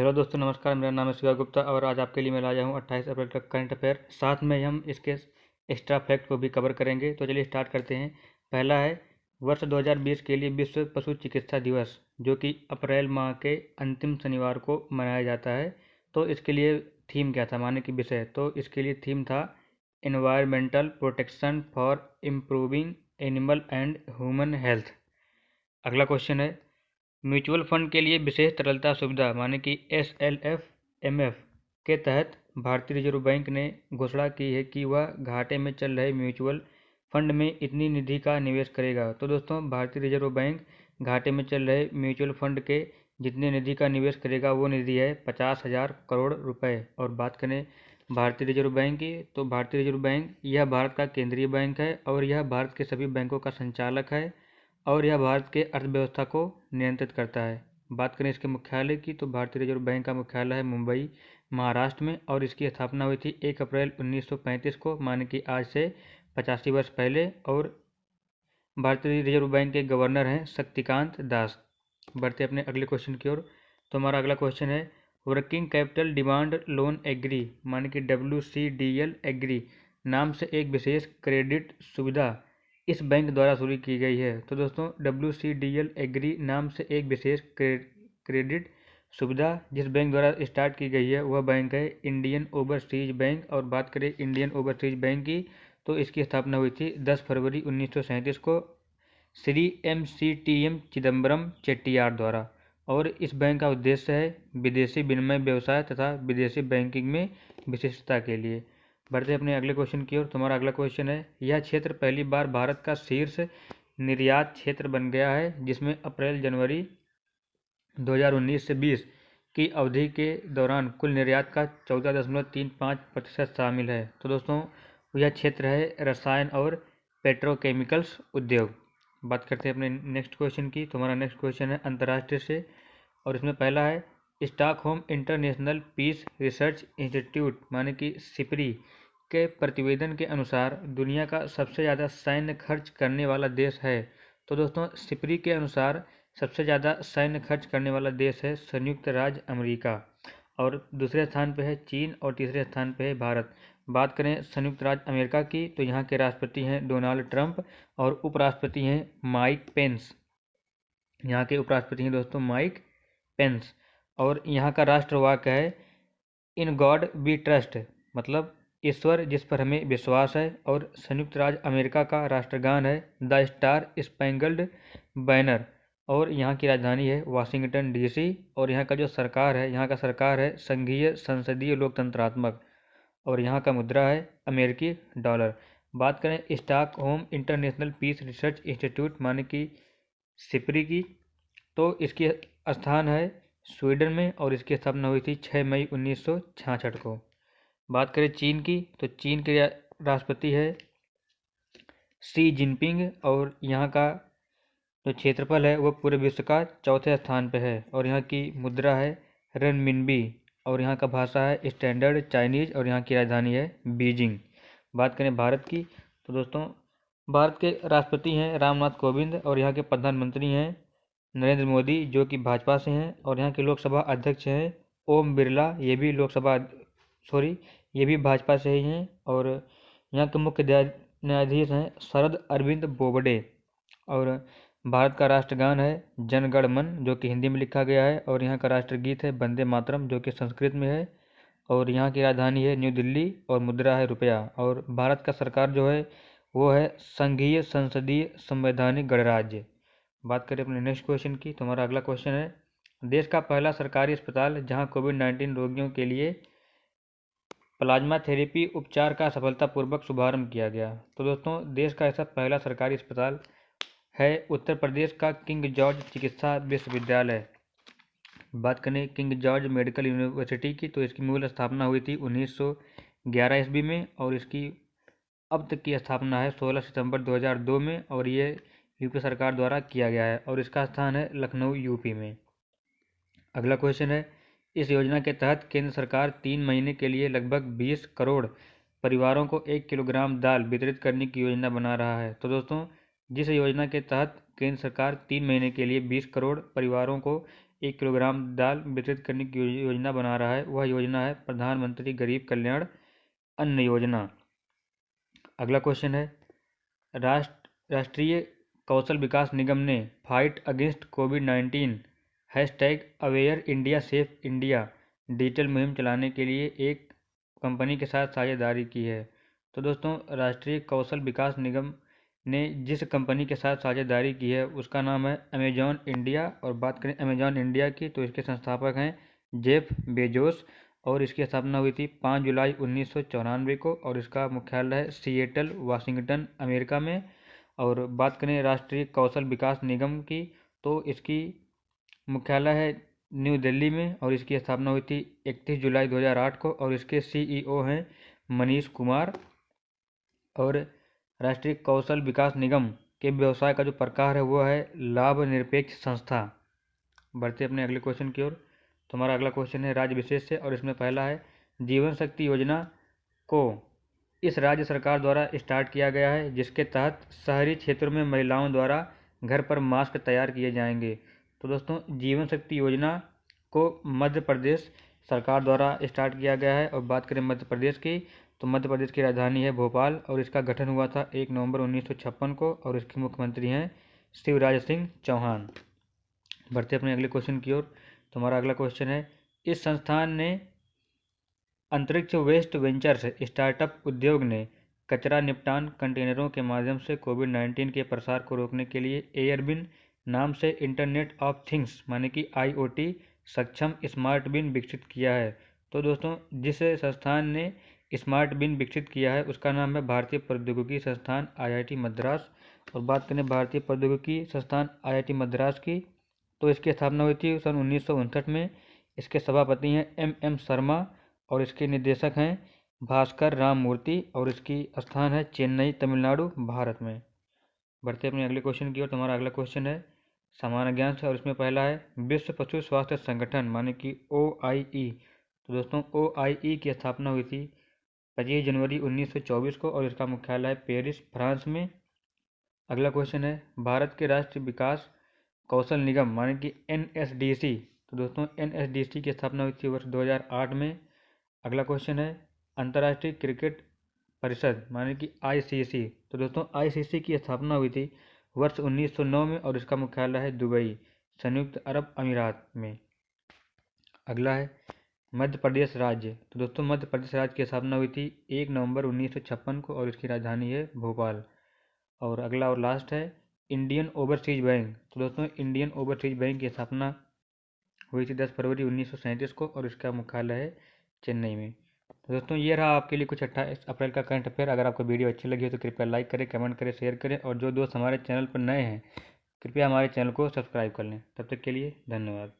Hello दोस्तों, नमस्कार। मेरा नाम है शिवा गुप्ता और आज आपके लिए मैं लाया हूँ 28 अप्रैल का करंट अफेयर। साथ में हम इसके एक्स्ट्रा फैक्ट को भी कवर करेंगे। तो चलिए स्टार्ट करते हैं। पहला है वर्ष 2020 के लिए विश्व पशु चिकित्सा दिवस, जो कि अप्रैल माह के अंतिम शनिवार को मनाया जाता है। तो इसके लिए थीम क्या था, माने कि विषय? तो इसके लिए थीम था environmental protection for improving animal and human health. अगला क्वेश्चन है म्यूचुअल फंड के लिए विशेष तरलता सुविधा माने कि SLF-MF के तहत भारतीय रिजर्व बैंक ने घोषणा की है कि वह घाटे में चल रहे म्यूचुअल फंड में इतनी निधि का निवेश करेगा। तो दोस्तों, भारतीय रिजर्व बैंक घाटे में चल रहे म्यूचुअल फंड के जितने निधि का निवेश करेगा वो निधि है 50,000 करोड़ रुपए। और बात करें भारतीय रिजर्व बैंक की, तो भारतीय रिजर्व बैंक यह भारत का केंद्रीय बैंक है और यह भारत के सभी बैंकों का संचालक है और यह भारत के अर्थव्यवस्था को नियंत्रित करता है। बात करें इसके मुख्यालय की, तो भारतीय रिजर्व बैंक का मुख्यालय है मुंबई, महाराष्ट्र में, और इसकी स्थापना हुई थी 1 अप्रैल 1935 को, माने कि आज से 85 वर्ष पहले। और भारतीय रिजर्व बैंक के गवर्नर हैं शक्तिकांत दास। बढ़ते अपने अगले क्वेश्चन की ओर। तो हमारा अगला क्वेश्चन है working capital demand loan agri माने कि WCDL एग्री नाम से एक विशेष क्रेडिट सुविधा इस बैंक द्वारा शुरू की गई है। तो दोस्तों, WCDL एग्री नाम से एक विशेष क्रेडिट सुविधा जिस बैंक द्वारा स्टार्ट की गई है वह बैंक है इंडियन ओवरसीज बैंक। और बात करें इंडियन ओवरसीज बैंक की, तो इसकी स्थापना हुई थी 10 फरवरी 1937 को श्री MCTM चिदम्बरम चेट्टियार द्वारा। और इस बैंक का उद्देश्य है विदेशी विनिमय व्यवसाय तथा विदेशी बैंकिंग में विशिष्टता के लिए। बढ़ते अपने अगले क्वेश्चन की ओर। तुम्हारा अगला क्वेश्चन है यह क्षेत्र पहली बार भारत का शीर्ष निर्यात क्षेत्र बन गया है, जिसमें अप्रैल जनवरी 2019 से 20 की अवधि के दौरान कुल निर्यात का 14.35% शामिल है। तो दोस्तों, यह क्षेत्र है रसायन और पेट्रोकेमिकल्स उद्योग। बात करते हैं अपने नेक्स्ट क्वेश्चन की। तुम्हारा नेक्स्ट क्वेश्चन है अंतर्राष्ट्रीय से, और इसमें पहला है Stockholm International Peace Research Institute माने कि सिपरी के प्रतिवेदन के अनुसार दुनिया का सबसे ज़्यादा सैन्य खर्च करने वाला देश है। तो दोस्तों, सिपरी के अनुसार सबसे ज़्यादा सैन्य खर्च करने वाला देश है संयुक्त राज्य अमेरिका, और दूसरे स्थान पे है चीन, और तीसरे स्थान पे है भारत। बात करें संयुक्त राज्य अमेरिका की, तो यहाँ के राष्ट्रपति हैं डोनाल्ड ट्रंप और उपराष्ट्रपति हैं माइक पेंस। यहाँ के उपराष्ट्रपति हैं दोस्तों माइक पेंस। और यहाँ का राष्ट्रवाक्य है इन गॉड वी ट्रस्ट, मतलब ईश्वर जिस पर हमें विश्वास है। और संयुक्त राज्य अमेरिका का राष्ट्रगान है द स्टार स्पैंगल्ड बैनर। और यहाँ की राजधानी है वाशिंगटन DC। और यहाँ का जो सरकार है, यहाँ का सरकार है संघीय संसदीय लोकतंत्रात्मक, और यहाँ का मुद्रा है अमेरिकी डॉलर। बात करें Stockholm International Peace Research Institute माने कि सिपरी की, तो इसकी स्थान है स्वीडन में, और इसकी स्थापना हुई थी 6 मई 1966 को। बात करें चीन की, तो चीन के राष्ट्रपति है शी जिनपिंग, और यहाँ का जो क्षेत्रफल है वो पूरे विश्व का चौथे स्थान पे है। और यहाँ की मुद्रा है रनमिनबी, और यहाँ का भाषा है स्टैंडर्ड चाइनीज, और यहाँ की राजधानी है बीजिंग। बात करें भारत की, तो दोस्तों भारत के राष्ट्रपति हैं रामनाथ कोविंद, और यहाँ के प्रधानमंत्री हैं नरेंद्र मोदी जो कि भाजपा से हैं। और यहाँ के लोकसभा अध्यक्ष हैं ओम बिरला, ये भी भाजपा से ही हैं। और यहाँ के मुख्य न्यायाधीश हैं शरद अरविंद बोबडे। और भारत का राष्ट्रगान है जन गण मन, जो कि हिंदी में लिखा गया है। और यहाँ का राष्ट्रगीत है वंदे मातरम, जो कि संस्कृत में है। और यहाँ की राजधानी है न्यू दिल्ली, और मुद्रा है रुपया। और भारत का सरकार जो है वो है संघीय संसदीय संवैधानिक गणराज्य। बात करें अपने नेक्स्ट क्वेश्चन की, तो हमारा अगला क्वेश्चन है देश का पहला सरकारी अस्पताल जहां कोविड-19 रोगियों के लिए प्लाज्मा थेरेपी उपचार का सफलतापूर्वक शुभारंभ किया गया। तो दोस्तों, देश का ऐसा पहला सरकारी अस्पताल है उत्तर प्रदेश का किंग जॉर्ज चिकित्सा विश्वविद्यालय। बात करें किंग जॉर्ज मेडिकल यूनिवर्सिटी की, तो इसकी मूल स्थापना हुई थी 1911 ईस्वी में, और इसकी अब तक की स्थापना है 16 सितंबर 2002 में, और ये यूपी सरकार द्वारा किया गया है। और इसका स्थान है लखनऊ यूपी में। अगला क्वेश्चन है इस योजना के तहत केंद्र सरकार 3 महीने के लिए लगभग 20 करोड़ परिवारों को 1 किलोग्राम दाल वितरित करने की योजना बना रहा है। तो दोस्तों, जिस योजना के तहत केंद्र सरकार 3 महीने के लिए 20 करोड़ परिवारों को 1 किलोग्राम दाल वितरित करने की योजना बना रहा है। वह योजना है प्रधानमंत्री गरीब कल्याण अन्न योजना। अगला क्वेश्चन है, राष्ट्रीय कौशल विकास निगम ने फाइट अगेंस्ट कोविड-19 hashtag aware India safe India digital मुहिम चलाने के लिए एक कंपनी के साथ साझेदारी की है। तो दोस्तों, राष्ट्रीय कौशल विकास निगम ने जिस कंपनी के साथ साझेदारी की है उसका नाम है अमेजॉन इंडिया। और बात करें अमेजॉन इंडिया की तो इसके संस्थापक हैं जेफ बेजोस और इसकी स्थापना हुई थी 5 जुलाई 1994 को और इसका मुख्यालय है सिएटल वाशिंगटन अमेरिका में। और बात करें राष्ट्रीय कौशल विकास निगम की तो इसकी मुख्यालय है न्यू दिल्ली में और इसकी स्थापना हुई थी 31 जुलाई 2008 को और इसके सीईओ हैं मनीष कुमार। और राष्ट्रीय कौशल विकास निगम के व्यवसाय का जो प्रकार है वो है लाभ निरपेक्ष संस्था। बढ़ते अपने अगले क्वेश्चन की ओर। तो हमारा अगला क्वेश्चन है राज्य विशेष से और इसमें पहला है जीवन शक्ति योजना को इस राज्य सरकार द्वारा स्टार्ट किया गया है जिसके तहत शहरी क्षेत्रों में महिलाओं द्वारा घर पर मास्क तैयार किए जाएंगे। तो दोस्तों, जीवन शक्ति योजना को मध्य प्रदेश सरकार द्वारा स्टार्ट किया गया है। और बात करें मध्य प्रदेश की तो मध्य प्रदेश की राजधानी है भोपाल और इसका गठन हुआ था 1 नवंबर 1956 को और इसके मुख्यमंत्री हैं शिवराज सिंह चौहान। बढ़ते अपने अगले क्वेश्चन की ओर। तो हमारा अगला क्वेश्चन है, इस संस्थान ने अंतरिक्ष वेस्ट वेंचर्स स्टार्टअप उद्योग ने कचरा निपटान कंटेनरों के माध्यम से कोविड-19 के प्रसार को रोकने के लिए एयरबिन नाम से इंटरनेट ऑफ थिंग्स माने कि IoT सक्षम स्मार्ट बिन विकसित किया है। तो दोस्तों, जिस संस्थान ने स्मार्ट बिन विकसित किया है उसका नाम है भारतीय प्रौद्योगिकी संस्थान IIT मद्रास। और बात करें भारतीय प्रौद्योगिकी संस्थान IIT मद्रास की तो इसकी स्थापना हुई थी सन 1959 में। इसके सभापति हैं MM शर्मा और इसके निदेशक हैं भास्कर राम मूर्ति और इसकी स्थान है चेन्नई तमिलनाडु भारत में। बढ़ते अपने अगले क्वेश्चन की ओर। तुम्हारा अगला क्वेश्चन है सामान्य ज्ञान से और इसमें पहला है विश्व पशु स्वास्थ्य संगठन माने कि OIE। तो दोस्तों, OIE की स्थापना हुई थी 25 जनवरी 1924 को और इसका मुख्यालय है पेरिस फ्रांस में। अगला क्वेश्चन है भारत के राष्ट्रीय विकास कौशल निगम माने कि NSDC। तो दोस्तों, NSDC की स्थापना हुई थी वर्ष 2008 में। अगला क्वेश्चन है अंतर्राष्ट्रीय क्रिकेट परिषद माने कि ICC। तो दोस्तों, ICC की स्थापना हुई थी वर्ष 1909 में और इसका मुख्यालय है दुबई संयुक्त अरब अमीरात में। अगला है मध्य प्रदेश राज्य। तो दोस्तों, मध्य प्रदेश राज्य की स्थापना हुई थी 1 नवंबर 1956 को और इसकी राजधानी है भोपाल। और अगला और लास्ट है इंडियन ओवरसीज बैंक। तो दोस्तों, इंडियन ओवरसीज बैंक की स्थापना हुई थी 10 फरवरी 1937 को और इसका मुख्यालय है चेन्नई में। तो दोस्तों, ये रहा आपके लिए कुछ 28 अप्रैल का करंट अफेयर। अगर आपको वीडियो अच्छी लगी हो तो कृपया लाइक करें, कमेंट करें, शेयर करें और जो दोस्त हमारे चैनल पर नए हैं कृपया हमारे चैनल को सब्सक्राइब कर लें। तब तक के लिए धन्यवाद।